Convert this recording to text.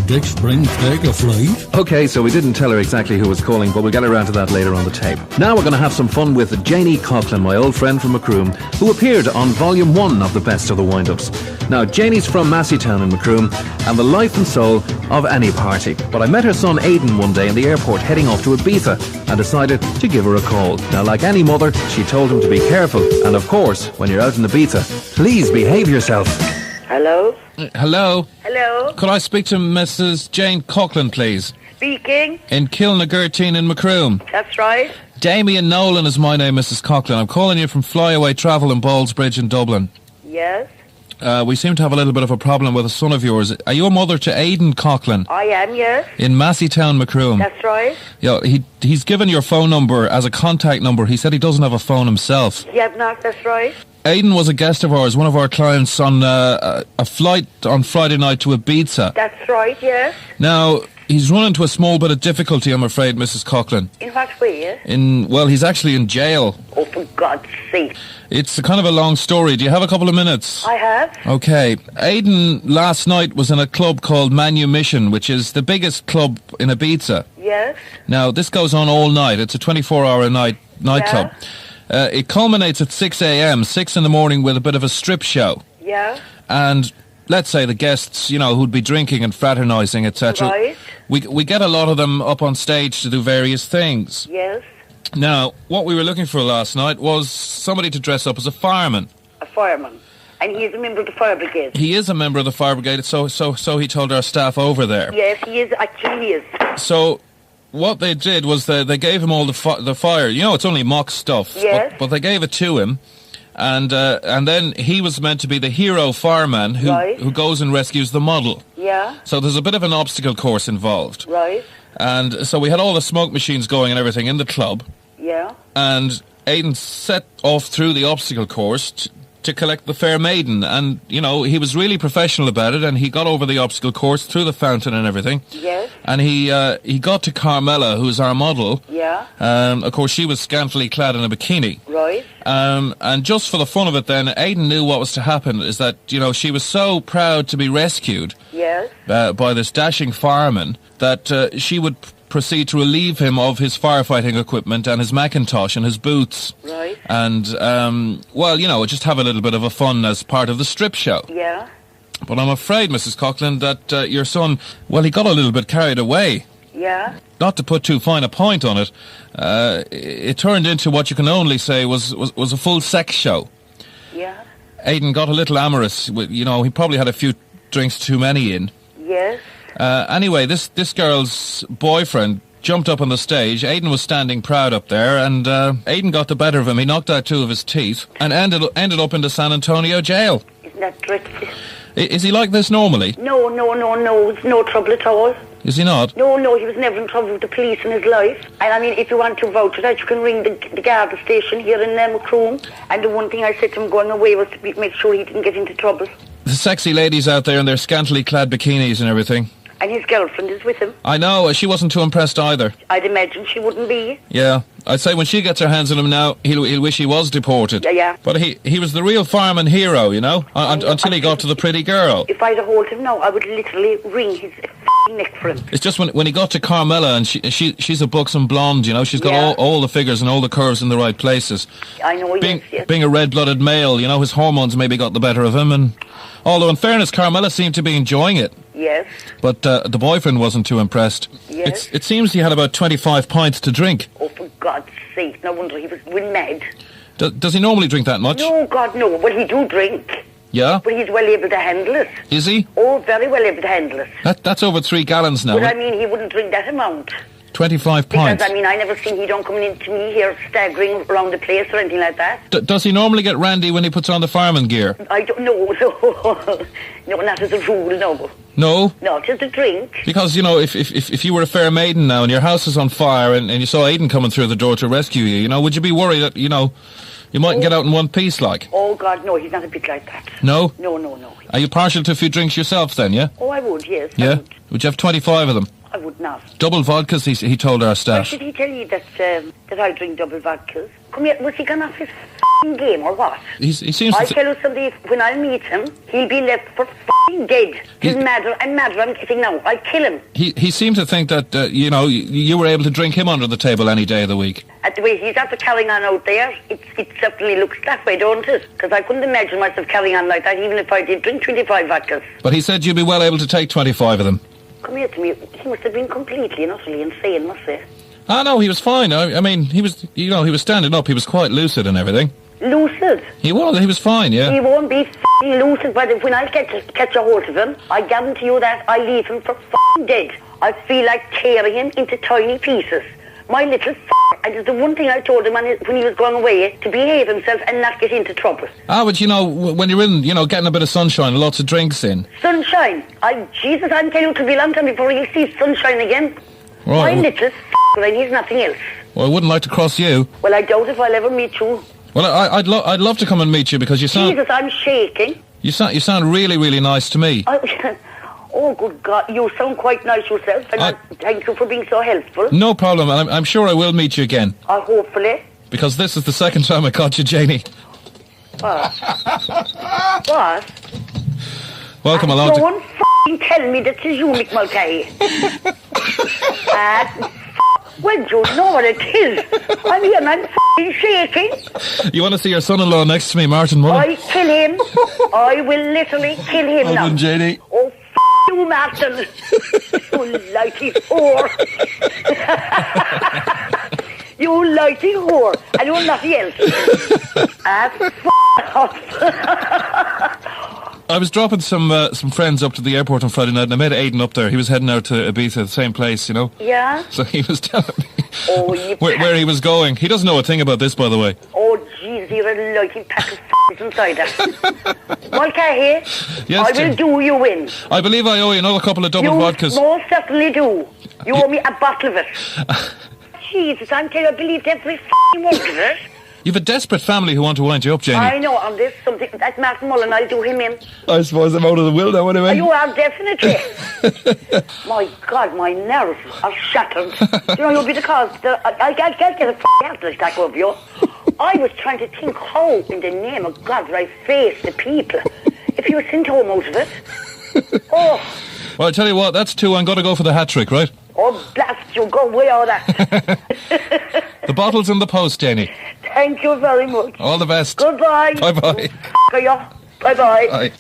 Dick Springs take a flight? Okay, so we didn't tell her exactly who was calling, but we'll get around to that later on the tape. Now we're going to have some fun with Janie Coughlin, my old friend from Macroom, who appeared on Volume 1 of the Best of the Wind-Ups. Now, Janie's from Massytown in Macroom and the life and soul of any party. But I met her son Aidan one day in the airport heading off to Ibiza and decided to give her a call. Now, like any mother, she told him to be careful. And of course, when you're out in Ibiza, please behave yourself. Hello? Hello? Hello? Could I speak to Mrs. Jane Coughlin, please? Speaking. In Kilnagerteen in Macroom. That's right. Damien Nolan is my name, Mrs. Coughlin. I'm calling you from Flyaway Travel in Ballsbridge in Dublin. Yes? We seem to have a little bit of a problem with a son of yours. Are you a mother to Aidan Coughlin? I am, yes. In Massytown, Macroom. That's right. Yeah, he's given your phone number as a contact number. He said he doesn't have a phone himself. Yeah, no, that's right. Aidan was a guest of ours, one of our clients, on a flight on Friday night to Ibiza. That's right, yes. Now, he's run into a small bit of difficulty, I'm afraid, Mrs. Coughlin. In what way? Well, he's actually in jail. Oh, for God's sake. It's a kind of a long story. Do you have a couple of minutes? I have. Okay. Aidan last night was in a club called Manumission, which is the biggest club in Ibiza. Yes. Now, this goes on all night. It's a 24-hour nightclub. It culminates at 6 a.m., 6 in the morning, with a bit of a strip show. Yeah. And let's say the guests, who'd be drinking and fraternising, etc. Right. We get a lot of them up on stage to do various things. Yes. Now, what we were looking for last night was somebody to dress up as a fireman. A fireman. And he is a member of the fire brigade. He is a member of the fire brigade, so he told our staff over there. Yes, he is. Actually, he is. So what they did was they gave him all the fire. It's only mock stuff. Yes. But they gave it to him. And then he was meant to be the hero fireman who goes and rescues the model. Yeah. So there's a bit of an obstacle course involved. Right. And so we had all the smoke machines going and everything in the club. Yeah. And Aidan set off through the obstacle course to collect the fair maiden. And, he was really professional about it, and he got over the obstacle course, through the fountain and everything. Yes. And he got to Carmela, who's our model. Yeah. Of course, she was scantily clad in a bikini. Right. And just for the fun of it then, Aidan knew what was to happen, is that, she was so proud to be rescued. Yes. By this dashing fireman that she would proceed to relieve him of his firefighting equipment and his Macintosh and his boots. Right. And, just have a little bit of a fun as part of the strip show. Yeah. But I'm afraid, Mrs. Coughlin, that your son, he got a little bit carried away. Yeah. Not to put too fine a point on it, it turned into what you can only say was a full sex show. Yeah. Aidan got a little amorous. He probably had a few drinks too many in. Yes. Anyway, this girl's boyfriend jumped up on the stage. Aidan was standing proud up there, and Aidan got the better of him. He knocked out 2 of his teeth and ended up in the San Antonio jail. Isn't that dreadful? Is he like this normally? No. It's no trouble at all. Is he not? No, he was never in trouble with the police in his life. And I mean, if you want to vouch for that, you can ring the Garda station here in Macroom. And the one thing I said to him going away was to make sure he didn't get into trouble. The sexy ladies out there in their scantily clad bikinis and everything. And his girlfriend is with him. I know, she wasn't too impressed either. I'd imagine she wouldn't be. Yeah, I'd say when she gets her hands on him now, he'll wish he was deported. Yeah. But he was the real fireman hero, until he got to the pretty girl. If I'd have hold him now, I would literally wring his f***ing neck for him. It's just when he got to Carmela, and she's a buxom blonde, she's got all the figures and all the curves in the right places. I know, yes. Being a red-blooded male, his hormones maybe got the better of him, and although in fairness, Carmela seemed to be enjoying it. Yes. But the boyfriend wasn't too impressed. Yes. It seems he had about 25 pints to drink. Oh, for God's sake, no wonder he was mad. Does he normally drink that much? No, God, no. Well, he do drink. Yeah? But he's well able to handle it. Is he? Oh, very well able to handle it. That's over 3 gallons now. But I mean, he wouldn't drink that amount. 25 pints? Because, I mean, I never seen he don't come into me here staggering around the place or anything like that. Does he normally get randy when he puts on the fireman gear? I don't know, no. No, not as a rule, no. No? No, just a drink. Because, if you were a fair maiden now and your house is on fire and you saw Aidan coming through the door to rescue you, would you be worried that, you mightn't get out in one piece, like? Oh, God, no, he's not a bit like that. No? No. Are you partial to a few drinks yourself then, yeah? Oh, I would, yes. Yeah? Would you have 25 of them? I would not. Double vodkas, he told our staff. Why did he tell you that I drink double vodkas? Come here, was he gone off his f***ing game or what? He seems I'll to... tell you something, when I meet him, he'll be left for f***ing dead. I'm madder I'm getting now. I'll kill him. He seemed to think that, you know, you were able to drink him under the table any day of the week. At the way he's after carrying on out there, it certainly looks that way, don't it? Because I couldn't imagine myself carrying on like that, even if I did drink 25 vodkas. But he said you'd be well able to take 25 of them. Come here to me. He must have been completely and utterly insane, must he? Ah, no, he was fine. I mean, he was, you know, he was standing up. He was quite lucid and everything. Lucid? He was fine, yeah. He won't be f***ing lucid, but when I catch a hold of him, I guarantee you that I leave him for f***ing dead. I feel like tearing him into tiny pieces. My little f***, and it's the one thing I told him when he was going away, to behave himself and not get into trouble. Ah, but you know, when you're in, you know, getting a bit of sunshine, lots of drinks in. Sunshine? Jesus, I'm telling you, it could be a long time before he'll see sunshine again. Right. My little f***, and he's nothing else. Well, I wouldn't like to cross you. Well, I doubt if I'll ever meet you. Well, I'd love to come and meet you because you sound... Jesus, I'm shaking. You sound really, really nice to me. Oh, good God, you sound quite nice yourself, and thank you for being so helpful. No problem, and I'm sure I will meet you again. Hopefully. Because this is the second time I caught you, Janie. What? What? Welcome along to... Don't f***ing tell me that it's you, Mick Mulcahy. Well, you know what it is. I'm here and I'm f***ing shaking. You want to see your son-in-law next to me, Martin Mullen? I kill him. I will literally kill him now. Janie. Oh, you, Martin. You lighty whore. You lighty whore. And you're nothing else. I was dropping some friends up to the airport on Friday night, and I met Aidan up there. He was heading out to Ibiza, the same place, you know? Yeah? So he was telling me where he was going. He doesn't know a thing about this, by the way. Oh, jeez, you're a lighty pack of f***s inside that. Mulcahy, Yes, I will do you in. I believe I owe you another couple of double vodkas. You most certainly do. You owe me a bottle of it. Jesus, I'm telling you, I believed every f***ing word of it. You've a desperate family who want to wind you up, Janie. I know, and there's something, that's Martin Mullen, I'll do him in. I suppose I'm out of the will now, anyway. You are, definitely. My God, my nerves are shattered. You know, you'll be the cause. I'll get a f***ing heart attack over you. I was trying to think how, in the name of God, would I face the people if you were sent home out of it. Oh. Well, I tell you what, that's two. I'm going to go for the hat-trick, right? Oh, blast you, go away all that. The bottle's in the post, Janie. Thank you very much. All the best. Goodbye. Bye-bye. Bye-bye. Bye.